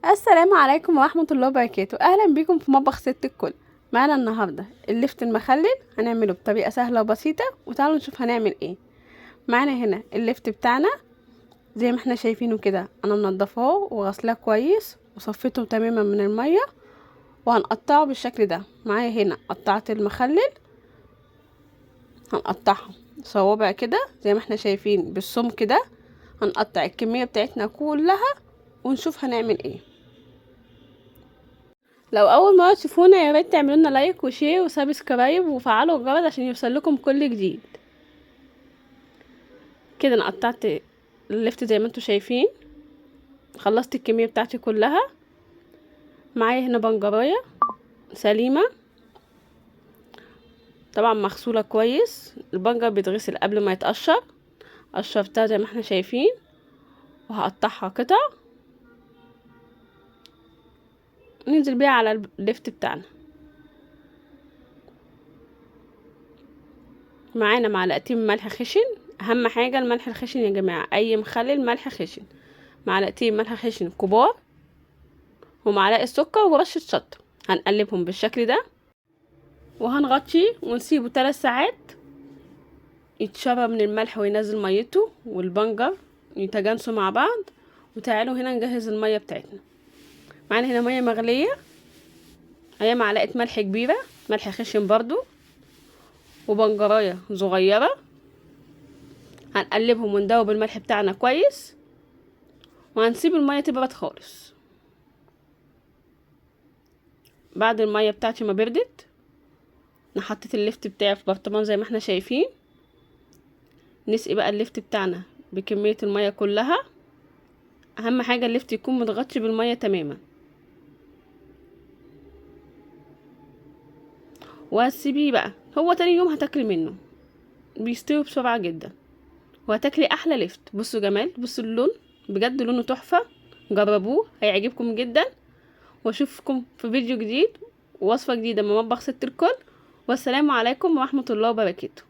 السلام عليكم ورحمة الله وبركاته. اهلا بيكم في مطبخ ست الكل. معانا النهاردة اللفت المخلل، هنعمله بطريقة سهلة وبسيطة، وتعالوا نشوف هنعمل ايه. معانا هنا اللفت بتاعنا زي ما احنا شايفينه كده، انا منضفاه وغسلاه كويس وصفيته تماما من المية، وهنقطعه بالشكل ده. معايا هنا قطعت المخلل، هنقطعها صوابع كده زي ما احنا شايفين بالسمك ده. هنقطع الكمية بتاعتنا كلها ونشوف هنعمل ايه. لو اول مره تشوفونا يا ريت تعملوا لنا لايك وشير وسبسكرايب وفعلوا الجرس عشان يوصلكم كل جديد. كده انا قطعت اللفت زي ما انتم شايفين، خلصت الكميه بتاعتي كلها. معايا هنا بنجرايه سليمه طبعا مغسوله كويس، البنجر بيتغسل قبل ما يتقشر. قشرتها زي ما احنا شايفين، وهقطعها قطع ننزل بيها على اللفت بتاعنا. معانا معلقتين ملح خشن، اهم حاجه الملح الخشن يا جماعه، اي مخلل ملح خشن. معلقتين ملح خشن كبار، ومعلقه سكر ورشه شطه. هنقلبهم بالشكل ده وهنغطيه ونسيبه 3 ساعات يتشرب من الملح وينزل ميته والبنجر يتجانسوا مع بعض. وتعالوا هنا نجهز الميه بتاعتنا. معانا هنا ميه مغليه، هي معلقه ملح كبيره، ملح خشن برضو، وبنجرايه صغيره. هنقلبهم وندوب الملح بتاعنا كويس، وهنسيب الميه تبرد خالص. بعد الميه بتاعتي ما بردت، نحطت اللفت بتاعي في برطمان زي ما احنا شايفين. نسقي بقى اللفت بتاعنا بكمية المية كلها، اهم حاجة اللفت يكون متغطي بالمية تماما. وهتسيبيه بقى، هو تاني يوم هتاكلي منه، بيستوي بسرعة جدا وهتاكلي احلى لفت. بصوا جمال، بصوا اللون، بجد لونه تحفة. جربوه هيعجبكم جدا، واشوفكم في فيديو جديد ووصفة جديدة من مطبخ ست الكل. والسلام عليكم ورحمة الله وبركاته.